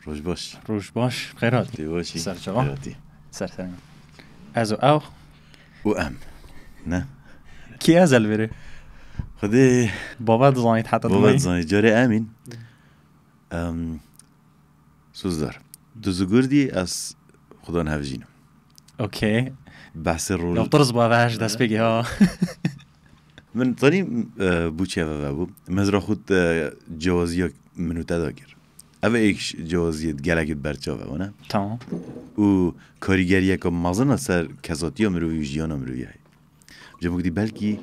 روش باش. روش باش خیراتی دیواشی. سرچاوا خیراتی. سر از او نه کی ازل بره خدي بابا زانیت حتی بابا دوی زاني جاري امين سوزدار دزگردی از خدا نهوجینم اوکی بحث رول افترض با وحش دست بگی ها من طاني بوچه و بو مزرا خود جوازی منو تداگر اوه ایکش جوازیت گلگت برچاوه ونه تمام و کاریگریه که مازن سر کساتی ها مروی و جیان ها مروی های جا بگدی بلکی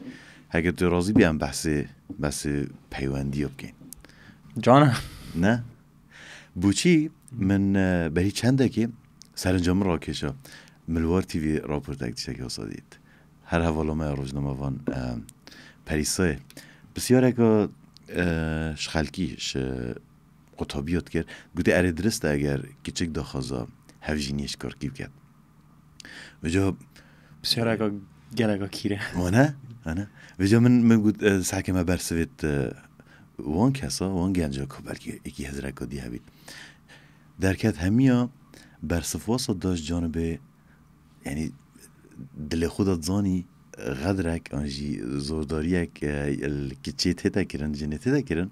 اگر تو راضی بیان بحث پیوندی ها بکن جانم نه بوچی من بهی چنده که سرنجام را کشا ملوار تیوی راپورت اکتیشه که اصادید هر حوالا ما روزنامه وان پریسای بسیار اگه شخلکیش قطابیات کرد گوته اره درسته اگر کچک داخوزا هفجینیش کار کیب کرد و جا بسیار اگه گلگا کیره مانه و جا من گوت سحکه ما برسوید وان کسا وان گنجا که بلکه ایکی هزرک که دیه بید درکت همیا برسفواسا داشت جانبه یعنی دل خودت زانی غدرك انجي زورداريك الكتشيت هتا كرن جنت هتا كرن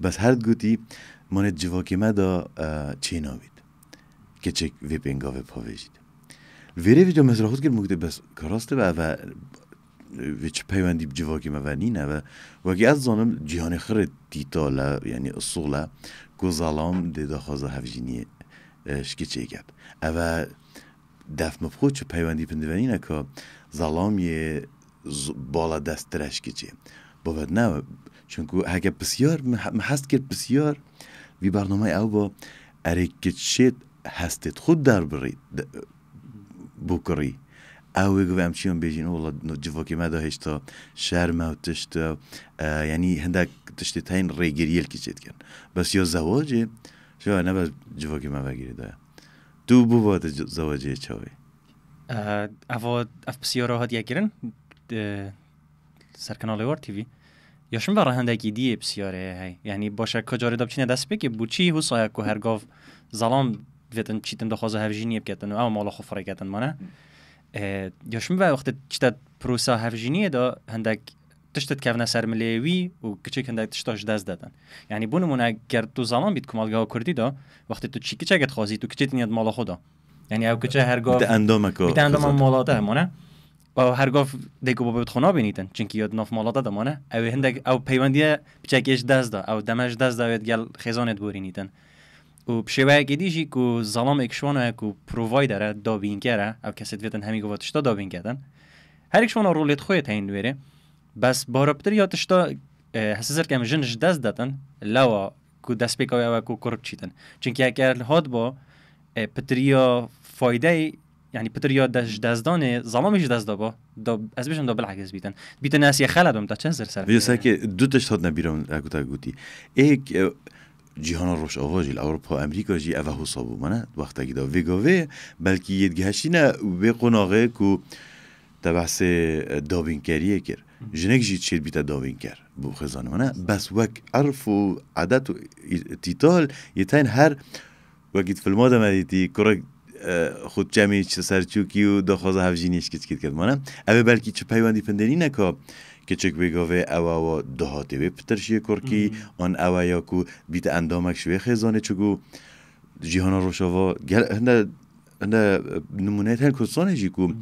بس هر گوتی مانت جواکی مدا چه نامید کچک وی پنگا و پاویجید ویره ویجا مثلا خود که مگده بس کراسته و ویچ پیوندی جواکی مونینه و وگی از زانم جهان خرد دیتاله یعنی اصوله که ظلام دیده خوازه هفجینی شکیچه کرد و دفت مبخود چه پیوندی پندوانینه که ظلام یه بالا دست درش کچه باید نه چونکه هکه بسیار محست کرد بسیار وی برنامه او با اره کچید هستید خود در برید بکری اوه گوه همچیان بیجین اولا جواکی مده هشتا شرم و تشتا یعنی هندک تشتی تاین ریگریل کچید کن بس یا زواجه شو نه بس جواکی مده گیری داره تو بو باید زواجه چاوی اف بسیار راحت یکرن سر کانال وار تیوی یاشون برای هندگی دیه بسیاره هی یعنی باشه کجاری داب چینه دست بگی بوچی هو سایه که هرگاف ظلام ویتن چیتن دخوازه هفجینی بکتن و مالا خفره کتن مانه یاشون به وقت چیت پروسا هفجینیه دا هندگ تشتت کفنه سر ملیوی و کچک هندگ تشتاش دست دادن یعنی بونمون اگر تو ظلام بیت کمالگاه کردی دا وقتی تو چی کچکت خوازی تو کچت نیاد مالا خدا یعنی او کچه هرگاف بیت اندام مالاده مانه و هرگاف دیگه با بیت خنا بینیدن چونکی یاد ناف مالاده دمانه او هندگ او پیوندیه بچکیش دست دا او دمش دست دا گل خزانت بورینیدن و بشوه گدیجی کو ظلام اکشوانه کو پرووایدر دابین کره او کسی دویتن همی گواتشتا دابین کردن هر اکشوانه رولت خویت هین دویره بس بارابتر یادشتا حساسر که جنش دست دادن لوا کو دست بکاوی او کو کرب چیتن چونکی اگر هاد با پتریا فایده یعنی پتریا دزدان ظلامش دزد با از بیشتر دابل عکس بیتن ناسی خلدم تا چند سر ویسا که دو تشت هات نبیرم اگوتا گوتی ایک جهان روش آواجی اروپا امریکا جی اوه حسابو منه وقتی دا ویگاوه بلکی یدگهشی نه به قناغه کو تبحث دابین کریه کر جنگ جید شیر بیتا دابین کر بو خزانه منه بس وک عرف و عدد و تیتال یتین هر وقت فیلم آدم دیدی کرا خود جمعی چه سرچوکی و داخوازه هفجینیش کچ کرد مانم اوه بلکی چه پیوندی پندنی نکا که چک بگاوه اوه دهاته به پترشیه کرکی آن اوه یا کو بیت اندامک شوه خزانه چگو جیهانا روشاوا هنده نمونه هل کسانه جی کو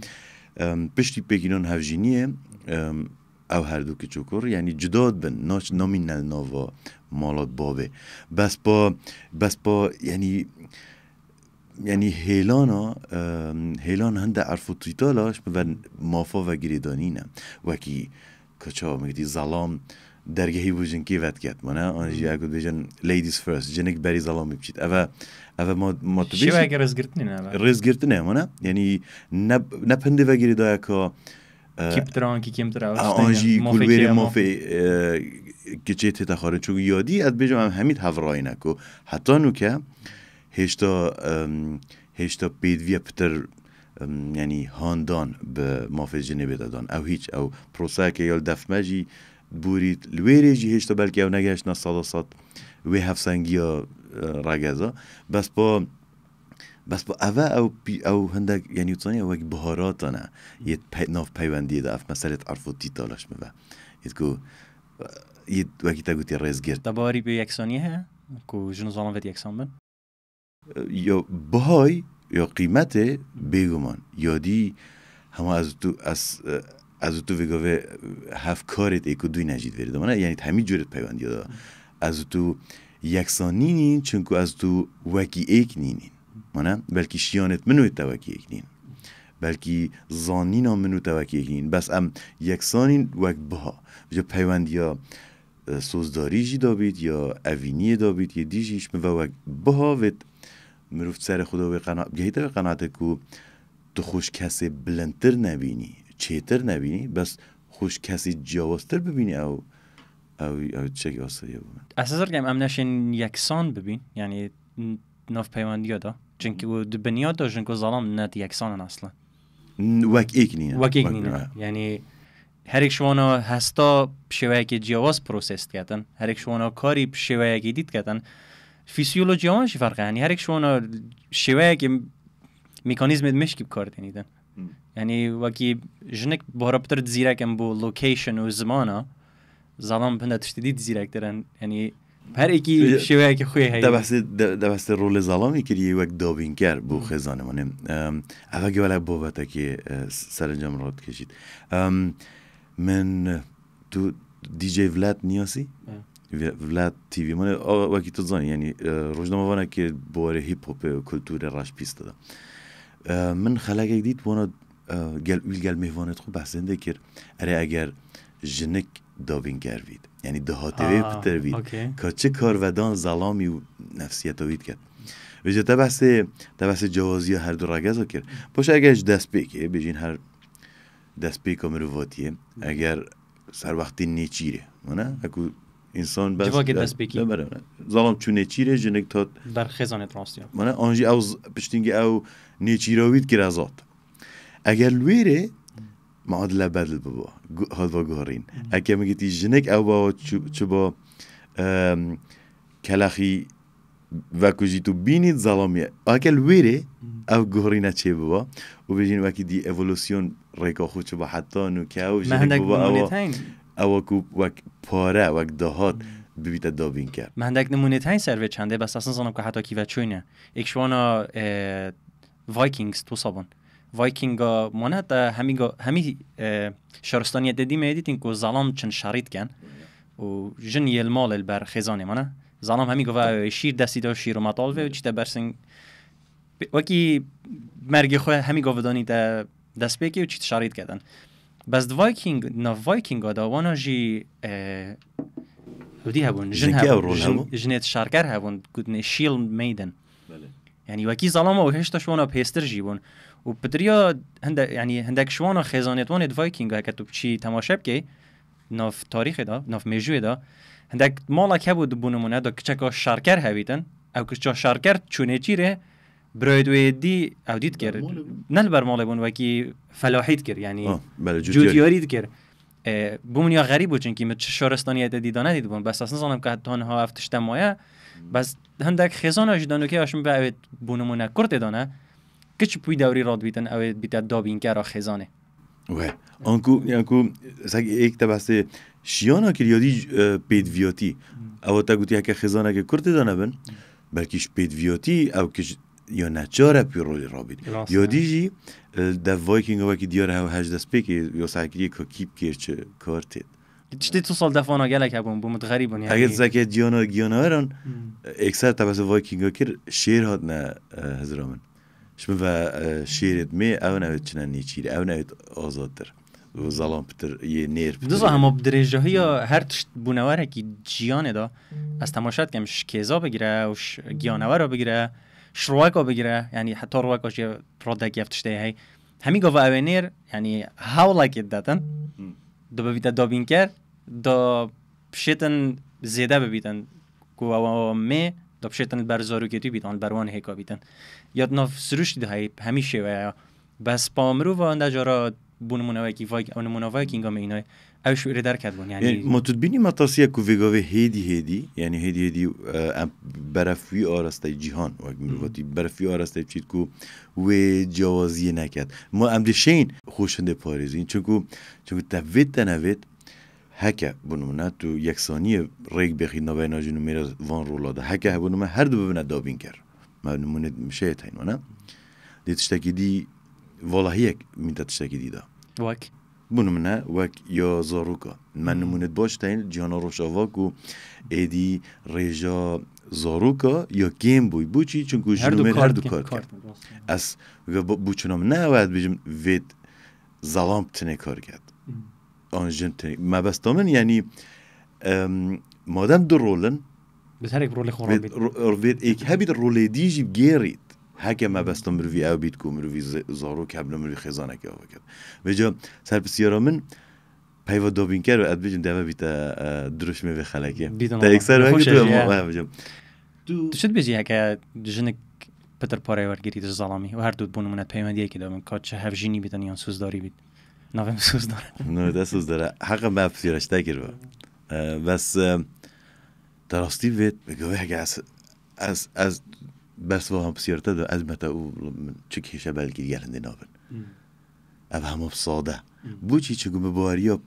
پشتی بگینان هفجینیه او هر دو که چکر یعنی جداد بن ناش نامینل ناوا مالات بابه بس با یعنی هیلان هنده عرفو تیتالاش و مافا و گریدانینه وکی کچا میگی ظلام درگهی بوجن کی وقت کرد منه آنجی اگه بیشن لیدیز فرست جنگ بری ظلام میپچید اوه ما تو شو اگر رزگرتنه منه یعنی نپنده و گریدای که کیپتران کی کیمترا آنجی کلبری مافی کچیت تخاره چون یادی از بیشم همین هفرای نکو حتی نو که هشتا پیدوی پتر یعنی هاندان به مافی جنبه دادن او هیچ او پروسه که یال دفمجی بورید لویری جی هشتا بلکه او نگهش نصادصات وی هفسنگی ها راگزا بس با او هندك يعني تصني او بهاراتنا يت ناف پیوندی ده اف مساله عرفوتی تالاش مبا يتكو يت وقتی تا گوتی ریز گرد دباری به یکسانیه کو جنو زالان ود یکسان بن یا بهای یا قیمت بگمان یادی همه از تو وگاوه هف کارت ایکو دوی نجید ورده منه یعنی همین جورت پیوندی ده از تو یکسانی نین چونکو از تو وکی ایک نینین منه بلکی شیانت منوی تا وکی ایک نین بلکی زانین هم منو تا وکی ایک نین بس ام یکسانین وک بها بجا پیوندی ها سوزداری جی دابید یا اوینی دابید یا دیجیش وک بها وید مروفت سر خدا و گهیده و قناعته که تو خوش کسی بلندتر نبینی چهتر نبینی بس خوش کسی جاوازتر ببینی او چه آسایه بود اساسا گم ام نشین یکسان ببین یعنی ناف پیوندی دا چونکه دو بنیاد دا جنکو ظلام نت یکسانن اصلا وک ایک نینه یعنی هر یک شوانا هستا شویه که جواز پروسست کردن هر یک شوانا کاری شویه که دید کردن فیسیولوژی هم چی فرقه یعنی هر یک شوانا شویه که میکانیزم مشکی بکار دینیدن یعنی وکی جنک بهره بتر زیرکم بو لوکیشن و زمانه ظلام بنده تشتیدید زیرک دارن یعنی هر ایکی شویه که خوی هایی ده بس رول ظلامی که یه وقت دابینگر بو خزانه منم اوگه ولی بابتا که سرنجام راد کشید من تو دیجی ولاد نیاسی ولاد تیوی من وقتی تو زانی یعنی روزنامه وانه که باره هیپ هاپ و کلتور راش پیست دادم من خلاقه دید وانا گل میوانت خوب بحثنده کرد اره اگر جنک دابینگر وید یعنی دهاتوی پتر وید که چه کارودان ظلامی و نفسیت وید کرد ویجا تبسه جوازی هر دو رگزا کرد باشه اگرش دست بکه بجین هر دست بکه مرواتیه اگر سر وقتی نیچیره منه اکو انسان بس جواگه دست بکی ظلام چون نیچیره جنک تا بر خزانت راستیم منه آنجی او پشتینگی او نیچیراوید که رزاد اگر لویره معادله بدل بابا هذا گهرین اگه میگی جنک او با چه با کلاخی و کجی تو بینید ظلامیه اگه لویره او گهرینه چه بابا و بجین وقتی دی اولوسیون ریکا خود چه با حتی نوکه او جنک بابا او کو وک پاره وک دهات ببیت دابین کرد مهندک نمونه تاین سروی چنده بس اصلا زنم که حتی کیوه چوینه اکشوانا وایکینگز تو سابون وایکینگا مانه همی شهرستانیت دیدیم ایدیتین که ظلام چند شرید کن و جن یه المال بر خزانه مانه ظلام همی گفت شیر دستی دا شیر و مطالوه و چیتا برسن وکی مرگی خواه همی گفت دانی دا دست بکی و چیتا شرید کردن بس وایکینگا دا وانا جی ودی هبون جنیت شارکر هبون گودن شیل میدن یعنی وکی ظلام و هشتاش وانا پیستر جیبون و پدریا هندک شوانا خزانیت وانید وایکینگا که تو چی تماشا بکی ناف تاریخ دا ناف میجوی دا هندک مالا که بود بونمونه دا کچکا شارکر هبیتن او کچکا شارکر چونه چیره برایدوی دی او دید کرد نل بر مال بون وکی فلاحیت کرد یعنی جوتیاری کرد بومنیا غریب بود چون که مت شهرستانیت دیدانه دید بون بس اصلا زنم که تنها افتشتم مایه بس هندک خزانه جدانو که اشم به بونمونه کرد دانه کچ پوی دوری راد بیتن او بیت دابین که را خزانه و آنکو سگ یک تبسته شیانا که یادی پیدویاتی او تا گوتی که خزانه که کرد دانه بن بلکیش پیدویاتی او که یا نچاره پی رولی رابید یادی جی در وایکینگ وکی دیاره هاو هج دست پیکی یا ساکریه که کیپ کرچه کارتید چطور تو سال دفعانا گلک هبون بومت غریبون اگر زکه گیانا ورن اکثر تبس وایکینگ کر شیر هات نه هزرامن شما و شیرت می او نوید چنان نیچیره او نوید آزادتر و ظلام پتر یه نیر پتر دوزا همه بدرجه های هر تشت بونوره که جیانه دا از تماشات کم شکیزا بگیره و گیانوه را بگیره شروعه بگیره یعنی حتی روعه که پروده گفتشته هی همی گفت اوه نیر یعنی حالا که دادن دو ببیده دابین کرد دو پشتن زیده ببیدن که اوه می دو پشتن برزارو که توی بیدن بروان هیکا بیدن یاد ناف سروش دیده هی همیشه و بس پامرو و انده جارا بونمونه که وای اون منوای که اینگا مینای او شو در کردن يعني ما تدبینی متاسیه که ویگاوی هیدی یعنی هیدی برفوی آراسته جهان و مروتی برفوی آراسته چیت کو و جوازی نکرد ما امدشین خوشنده پاریزین چون تفید تنوید هکه بنومنه تو یک ثانیه ریگ بخید نوای ناجونو میره وان رولاده هکه بنومنه هر دو ببینه دابین کرد ما نمونه میشه تاین وانه دیتشتکی دی والله یک میده تشتکی دی دا وک بنومنه وک یا زاروکا من نمونه باش تاین جانا روشاوا کو ایدی رجا زاروکا یا گیم بوی چی چون که جنومه هر دو کار کرد از بوچنام نه باید بجم وید ظلام تنه کار کرد آن جن تنه ما بس تامن یعنی مادام دو رولن بس هر یک رول خورابید وید ایک هبید رول دیجی بگیرید هکه ما بس تام روی او بید کو روی زاروک هبل روی خزانه که آوا کرد وجا سر بسیارا من پیوا دابین کرد و اد بجم دوا بیت دروش می خلکه تا اکثر وقت تو شد بيجي هكا جنك بتر باري ورگیری در ظلامی و هر دو بونو منت پیوندیه که دارن که چه هفجینی بیتن یا سوز داری بید ناویم سوز داره نه ده سوز داره حقا ما بسیارش تاکر با بس دراستی بید بگوه هکا از بس و هم بسیارتا دو از متا او چک هشه بلکی گرنده نابن او همه بساده بوچی چگو بباریا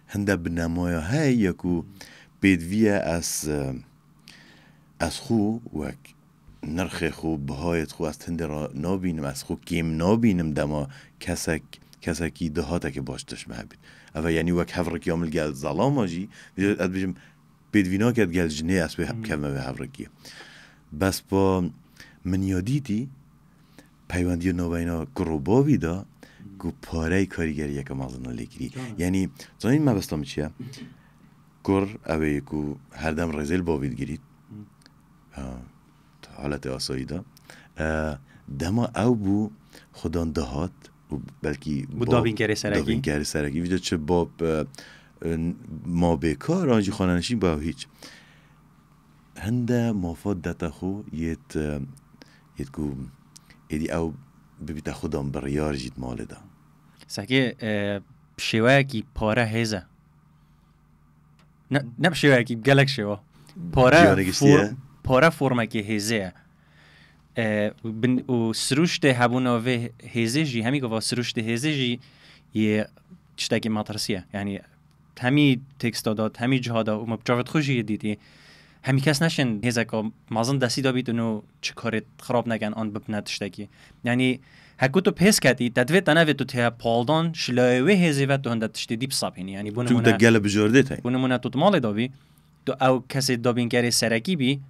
هنده بنمایا های یکو بیدویه از خو وک نرخ خو بهایت خو از تنده را نابینم از خو کیم نابینم دما کسکی دهاته که باشتش محبید اوه یعنی وک هفرکی عمل گل ظلام آجی اد بجم بیدوینا کد گل جنه از به کمه به هفرکی بس با من یادیتی پیوندی نوبینا گروباوی دا گو پاره کاریگری یک مازنه لگیری یعنی زنین ما بستم چیه گر اوه کو هر دم رزیل باوید گیرید حالت آسایی دا دما او بو خودان دهات بلکی بو دابینگری سرکی ویجا چه باب ما بکار آنجی خاننشین با هیچ هنده مافاد دتا خو یت کو ایدی او ببیتا خودان بریار جید مال دا ساکی شوه کی پاره هزه نه شوه کی گلک شوه پاره فرمه که هزه و سروشت هبونا و هزه جی همی گفت سروشت هزه جی یه چتاکی ماترسیه یعنی همی تکست داد همی جهادا و مبجاوت خوشی دیدی همی کس نشن هزه که مازن دستی دا بیتونو چه کارت خراب نگن آن ببنه تشتاکی یعنی هکو تو پیس کردی تدوی تنوی تو ته پالدان شلایوه هزه و تو هنده تشتی دیب سابینی یعنی چون تا گل بجارده تایی بونمونه تو مال دابی تو او کسی دابینگری سرکی بی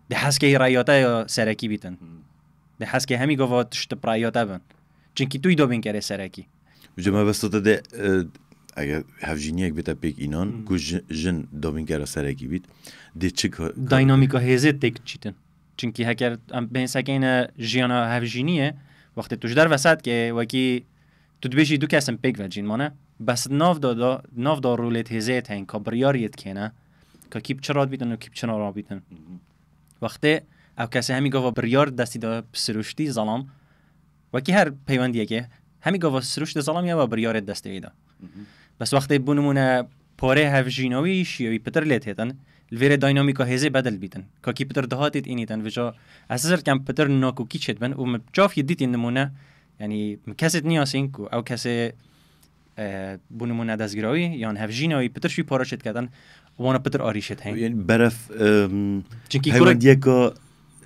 ده حس که رایاته یا سرکی بیتن ده حس که همی گفت تشت برایاته بن چونکی توی دابینگری سرکی بجا بس تو ده اگر هفجینی یک بیتا پیک اینان که جن دابینگری سرکی بیت ده چه کار داینامیکا هزه تک چیتن چونکی هکر بین سکین جیانا هفجینیه وقتی توش در وسط که وکی تو دبیشی دو کسم پیک و جین مانه بس ناف دا رولت هزه تاین که بریاریت کنه که کیپ چراد بیتن و کیپ چنا را بیتن وقتی او کسی همی گفت بریار دستی دا سروشتی ظلام وکی هر پیوندیه که همی گفت سروشت ظلام یا بریار دستی ایدا بس وقتی بونمونه پاره هفجینوی شیوی پتر لیت هیتن الویر داینامیکا هزه بدل بیتن که کی پتر دهاتیت اینیتن وجا اساسر کم پتر ناکو کی چید بن و مجاف یدیت این نمونه یعنی کسیت نیاسین کو او کسی بونمونه دزگراوی یا هفجینوی پتر شوی پاراشت کردن وانا پتر آریشت هنگ یعنی برف پیوندیه که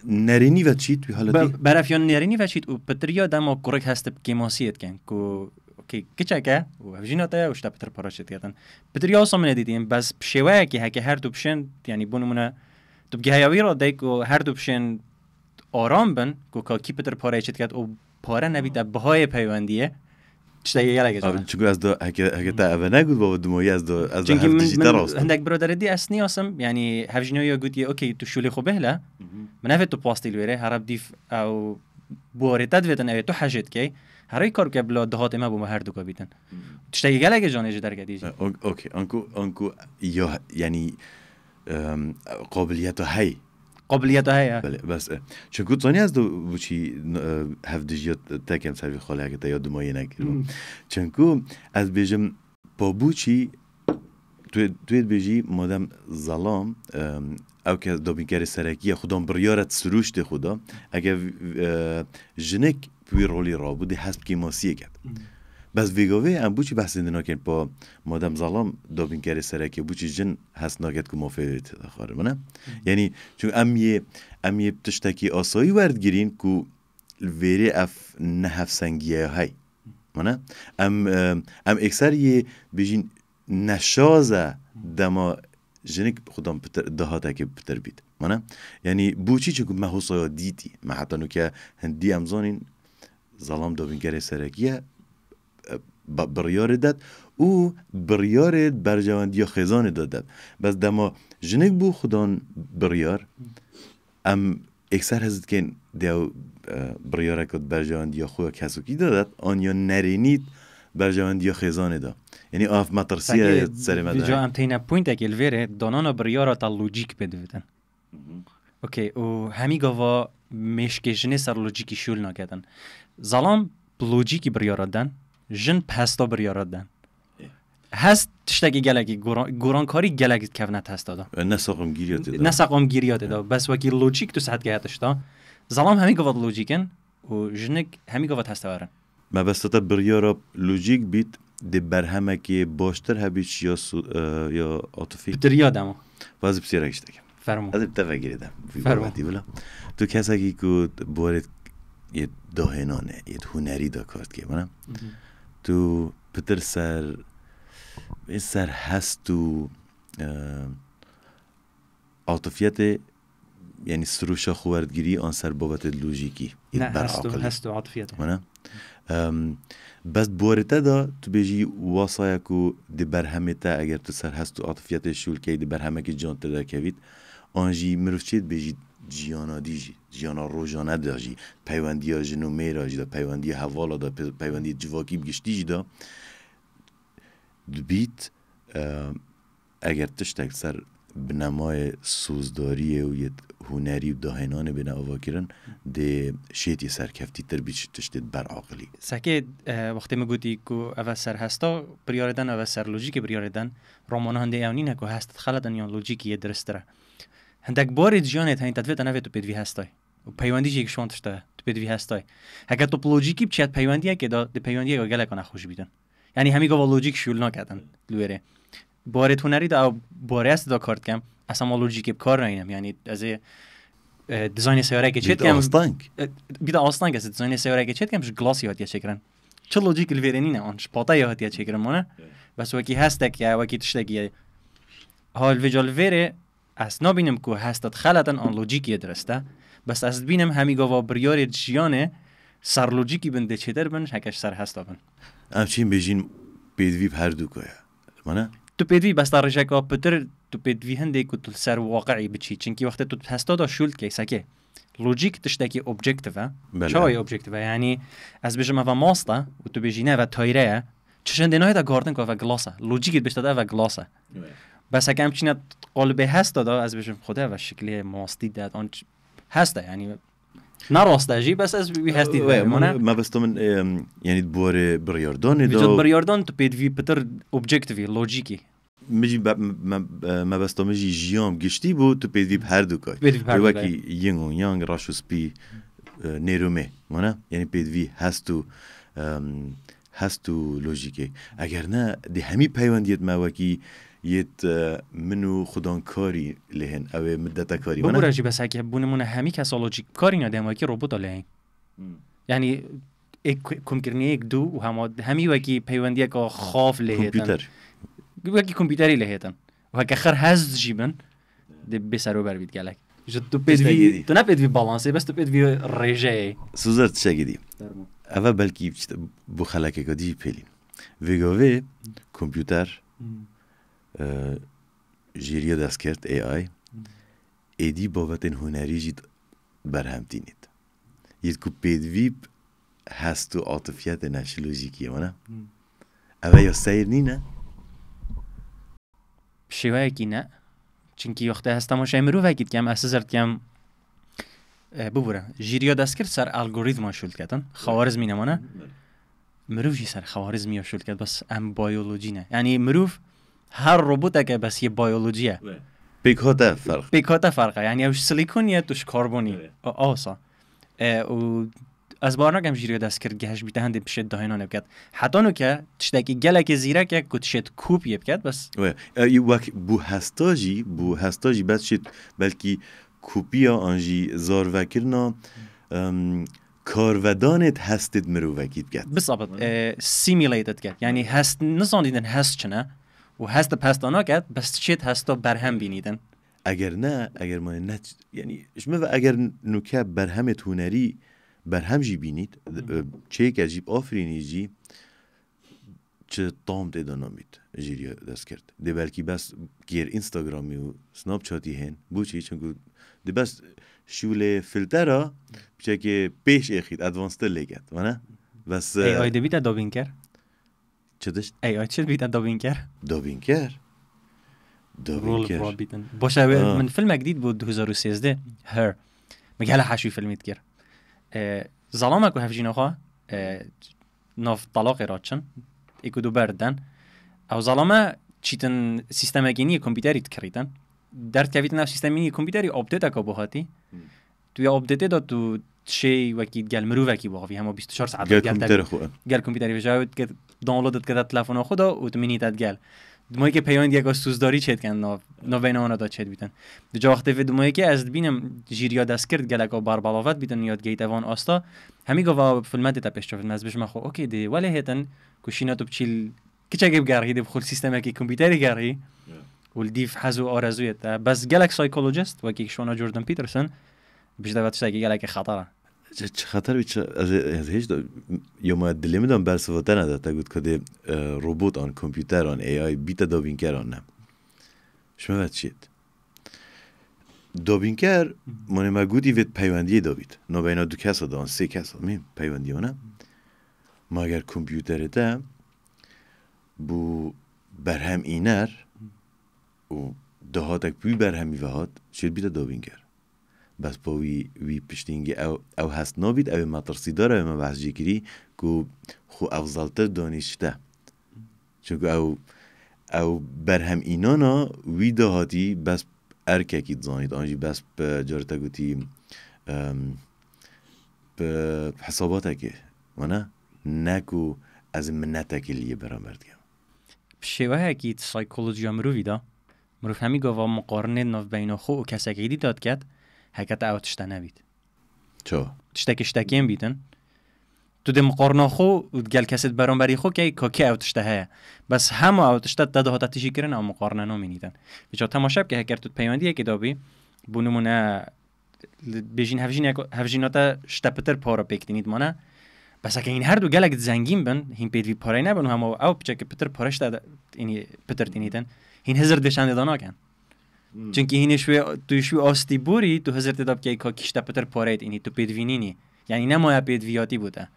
نرینی و چید توی حالتی؟ برف یا نرینی و چید و پتر یا دما کرک هست کیماسیت کن که کچه که و هفجینا تایا وشتا پتر پاراشت کردن پتر یا اصلا من دیدیم بس بشوه که هکه هر دو بشن یعنی بونمونه تو بگه هیاوی را دی که هر دو بشن آرام بن که کی پتر پاراشت کرد و پاره نبیده بهای پیوندیه چطوری یاله جان؟ چون از دو هک تا اول نگود با دمایی از دو دیجیتال راست. هندک برادر دی اسنی آسم یعنی هفجینوی گویی اوکی تو شولی خوبه هلا من تو پاستیل ویره هرب دیف او بوری تدویتن اوی تو حاجت کی هرای کار که بلا دهات ما بوم هر دو کا بیتن چطوری یاله جان اجازه درگدی؟ اوکی انکو یا یعنی قابلیت های قابلیت های بله بس چون که زنی از دو بچی هفدیجیات تکم سری خاله که تا یاد مایه نکردم چون که از بیشم پابوچی توید بیجی مادم ظلام او که دابینکاری سرکیه خودم بریارت سروشت خدا اگه جنک پوی رولی را بودی حسب که ماسیه کرد بس ویگاوه ام بوچی بحث نکن با مادم ظلام دابینکاری سرکیه بوچی جن هست ناگت که مفید خاره منه یعنی چون ام یه تشتکی آسایی ورد گیرین که ویری اف نهف سنگیه های منه ام اکثر یه بیجین نشازه دما جنک خودم دهاته که بتر بید منه یعنی بوچی چه که ما حسایا دیدی ما حتی نو که هندی امزانین ظلام دابینگری سرکیه بریار داد او بریار برجواندی خزانه داد بس دما جنک بو خودان بریار ام اکثر هزد که دیو بریاره کد برجواندی خواه کسو کی داد آن یا نرینید برجواندی خزانه داد یعنی آف مطرسیه سر مدار جا ام تینا پوینت اکیل ویره دانانا بریارا تا لوجیک بدویدن اوکی و همی گاوا مشکشنه سر لوجیکی شول ناکدن ظلام لوجیکی بریارا دن جن پستا بریارا دن هست تشتاقی گلگی گورانکاری گلگی کفنت هست دادا نساقم گیریات دا بس وکی لوجیک تو ساعت گهتش دا ظلام همی گاوا لوجیکن و جنک همی گاوا هست وارن ما بس تا بریارا لوجیک بیت دی برهمه که باشتر هبیچ یا عاطفی بتریا دمو باز بسیار کشتم فرمو از اتفاق گیردم فرمو تو کسی که بورد یه دهنانه یه هنری دا کارت که منم تو پتر سر هست تو عاطفیت یعنی سروش خواردگیری آن سر بابت لوژیکی نه هست عاطفیت منم بس بورته دا تو بیجی واسایا کو دی برهمه تا اگر تو سر هست تو عاطفیت شول که دی برهمه که جان تدا کوید آنجی مروف چید بیجی جیانا دیجی جیانا روزانه داجی پیوندی ها جنو میراجی دا پیوندی حوالا دا پیوندی جواکی بگشتیجی دا بیت اگر تشتک سر بنمای سوزداری و یه هنری و داهنانه بنا آوا کرن ده شیطی سرکفتی تر بیش تشتید بر عاقلی ساکه وقتی مگودی که اول سر هستا بریاردن اول سر لوجیک بریاردن رامانه هنده اونینه که هست خلدن یا لوجیکی درستره هندک باری جانت هین تدویت نوید تو بدوی هستای و پیوندی یک شوان تشته تو بدوی هستای اگر تو لوجیکی بچیت پیوندیه که ده پیوندیه که گله کنه خوش بیدن یعنی همین گاوا لوجیک شول نکردن لوره باره هنری دا باره است دا کارت کم اصلا ما لوجیک کار نینم یعنی از دیزاین سیاره که چیت کم بیدا آستانگ است دیزاین سیاره که چیت کمش گلاسی هاتیه چکرن چه لوجیک الویرنی نه آنش پاتای هاتیه چکرن مونه بس وکی هست که وکی تشتگیه حال ویجال ویره از نبینم که هستت خلاتن آن لوجیکی درسته بس از بینم همی گاوا بریار جیانه سر لوجیکی بنده چیتر بن هکش سر هستا بن همچین بیجین پیدوی هر دو که مونه تو پیدوی بس در رجاکا پتر تو پیدوی هنده که تو سر واقعی بچی چنکی وقتی تو هستا دا شولد که سکه لوجیک تشتکی اوبجکتیوه چای اوبجکتیوه یعنی از بجم و ماستا و تو بجینه و تایره چشنده نهایت گاردن که و گلاسه لوجیکت بشتاده و گلاسه بس اگه همچینه قالبه هست داده از بجم خوده و شکلی ماستی داد آن هسته یعنی نراسته جی بس از بی هستی ما بس تو من یعنی بواره بریاردان دا ویجود بریاردان تو پیدوی پتر اوبجکتیوی لوجیکی مجی ما بس تو مجی جیام گشتی بود تو پیدوی هر دو کای وکی ینگ و یانگ راش و سپی نیرومه مونه یعنی پیدوی هست تو لوجیکی اگر نه دی همی پیوندیت ما وکی یت منو خودان کاری لهن او مدت کاری منه ببرجی بس اگه بونمونه همی کسا لوجیک کاری ندیم وکی روبوت لهن یعنی ایک کم کرنی ایک دو و همی وکی پیوندی که خاف لهتن وکی کمپیوتری لهتن و هک آخر هست جیبن ده بسرو بر بید گلک تو پیدوی تو نه پیدوی بالانسه بس تو پیدوی رژه سوزر تشگیدی اول بلکی بو خلاکه کدی پیلین ویگاوی کمپیوتر جیریه دست کرد AI ایدی بابتن هنری جید برهمتینید یه که پیدوی هست و عاطفیت نش لوژیکیه منه اوه یا سیر نی نه شیوه اکی نه چونکی وقتی هستم و شایمرو وگید کم اساسرد کم ببوره جیریه دست کرد سر الگوریتم شولد کردن خوارزمی نمانه مروف سر خوارزمی شد کرد بس ام بیولوژی نه یعنی مروف هر ربوت که بس یه بیولوژیه پیکاته فرق پیکاته فرقه یعنی اوش سیلیکونیه توش کربونی آسا و از بار نگم جیری دست کرد گهش بیته هنده بشد دهینا نبکد حتی نو که تشتاکی گله که زیره که کتشت کوب یبکد بس وقت بو هستاجی بس شد بلکی کوپیا آنجی زار وکرنا کارودانت هستید مرو وکید کرد بالضبط سیمیلیتد کرد یعنی هست نزان دیدن هست چنه و هست پستانا کرد بس چیت هستا برهم بینیدن اگر ما نه یعنی شما اگر نوکه برهم تونری برهم جی بینید چه که جیب آفرینی جی چه تام دیدن نمید جیری دست کرد ده بلکی بس گیر اینستاگرامی و سناب چاتی هن بو چی چون ده بس شوله فیلتره بچه که پیش اخید ادوانستر لگد وانه بس ای آی دبیت دابین کرد چه داشت ای آی چه بیت دابین کرد دابین کرد باشه من فیلم جدید بود 2013 هر مگه حشوی فیلمیت کرد ظلامه که هفجین آخا ناف طلاق راتشن ایکو دو بردن او ظلامه چیتن سیستم اگینی کمپیوتری تکریدن درد که ویتن سیستمی کمپیوتری آپدیت اکا بخاطی توی آپدیت داد تو شی وکید گل مرو وکی باقی همه 24 ساعت گل کمپیوتر خواه گل کمپیوتری وجاوت که دانلودت کرده تلفن خدا و تو مینیتت گل دمایی که پیوند یک سوزداری چید کن نو بین آنها دا چید بیتن جا وقتی فی دمایی که از بینم جیریا دست کرد گلک و باربالاوت بیتن یاد گیت اوان آستا همی گفت فیلمت تا پیش فیلم از بشم خو اوکی دی ولی هیتن کشینا تو بچیل کچه گیب گرهی دی بخول سیستم کی کمپیوتری گرهی ولدیف حزو آرزویت بس گلک سایکولوژیست و کی شونا جوردن پیترسن بیشتر وقتش که گلک خطره چه خطر بیچ از هیچ یا ما دلیم دام بر سوته نداره تا گفت که ربات آن کامپیوتر آن ای آی بیت دابینکر آن نه شما وقت چید دابینکر من مگودی وید پیوندی دابید نباینا دو کس دان سه کس میم پیوندی آنه ما اگر کامپیوتر ده بو برهم اینر و دهاتک بی برهمی وهات شد بیت دابینکر بس با وی پشتینگی او هست نابید او مطرسی داره او مبحث کری که خو افضلتر دانشته چون او برهم اینانا وی دهاتی بس ارککی دزانید آنجی بس جارتا گوتی به حساباتکه وانا نکو از منتکی لیه برامرد گم شیوه اکید سایکولوژی مروی دا مروف همی گوه مقارنه ناف بین خو و کسی که داد کرد حکت او تشتا نبید چو؟ تشتاکیم بیتن تو ده مقارنه خو گل کسید برانبری خو که او تشتا هیا بس همه او تشتا داده ها تشی کرن او مقارنه نامینیدن بچه تماشاب که هکر تو پیوندیه که دابی بونمونه بیجین هفجیناتا شتپتر پارا پیکتینید مانه بس اگه این هر دو گلک زنگین بن هین پیدوی پارای نبن همه او بچه که پتر پارش داده اینی پتر تینیدن هین هزار دشنده داناکن چونکه هین تو شوی آستی بوری تو هزار تداب که ایکا کشتا پتر پارید اینی تو پیدوینینی یعنی نمایه پیدویاتی بوده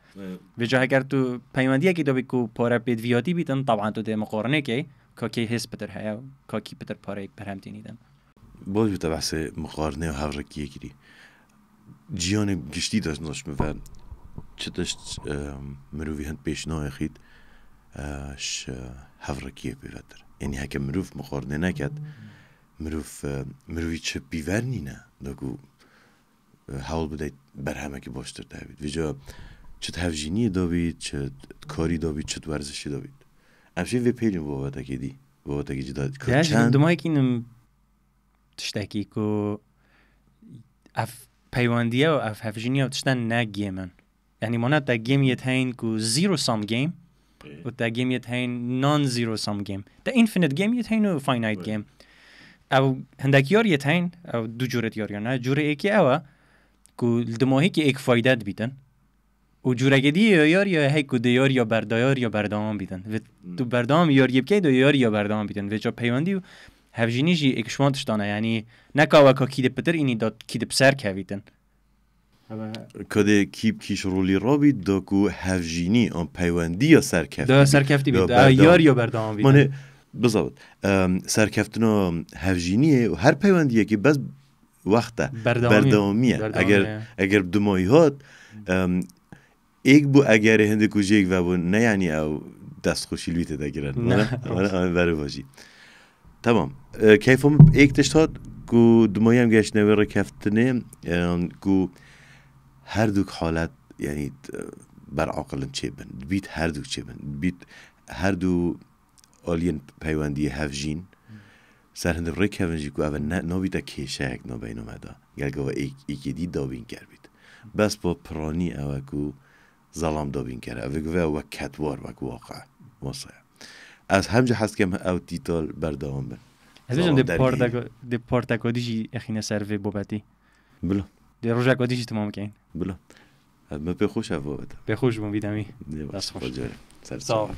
و جا اگر تو پیوندیه که دابی که پاره پیدویاتی بیتن طبعا تو ده مقارنه که که حس پتر هیا که پتر پاره برهم تینیدن باید بیتا بحث مقارنه و هفرکیه کری جیان گشتی داشت ناشت مفر چه داشت مروی هند پیشنای خید هفرکیه بیفتر یعنی هکه مروف مقارنه نکد مروی چه بیورنی نه داگو حال بدهید برهمه که باشتر داوید ویجا چه تفجینی داوید چه کاری داوید چه ورزشی داوید همچنین وی پیلیم بابتا که دی بابتا که جدا چند دمایی که اینم تشتاکی که اف پیواندیه و اف هفجینی و تشتن نگیمن یعنی مانا تا گیم یه تاین که زیرو سام گیم و تا گیم یه تاین نان زیرو سام گیم تا اینفینیت گیم یه تاین و فاینایت گیم او هندک یار یه تاین او دو جورت یار یا نه جوره ایکی اوه که دماهی که ایک فایده بیتن و جوره گدی یار یا هی که دیار یا بردایار یا بردام بیتن و تو بردام یار یبکی دو یار یا بردام بیتن و جا پیواندی و هفجینی جی ایک شما تشتانه یعنی نکاوه که کید پتر اینی داد کید بسر که بیتن کده کیب کیش رولی را بید دا که هفجینی آن پیواندی یا سرکفتی دا سرکفتی بید یار یا بردام بیتن مانه بزاوت سرکفتنا هفجینیه و هر پیواندیه که بس وقته بردامیه اگر دمایی هات ایک بو اگر هنده کجیک و بو نه یعنی او دست خوشی لویت دگرن نه برای باشی تمام کیفم ایک تشتاد کو دمایم گشت نوره کفتنه کو هر دوک حالت یعنی بر عقلن چه بن بیت هر دوک چه بن بیت هر دو آلین پیوندی هفجین سر هنده ری کفنجی کو اول نابیتا کشک نابین اومده گل گوه ایکی دی دابین کر بید بس با پرانی اوه کو ظلام دابین کره اوه گوه اوه کتوار وکو واقع واسه از همجا هست که او تیتال بردام بن از بیشم دی پارتاکو دیجی اخینه سروی بوبتی بلا دی روژاکو دیجی تمام کن بلا ما بخوش اوه بده بخوش بون بیدمی دست خوش سلام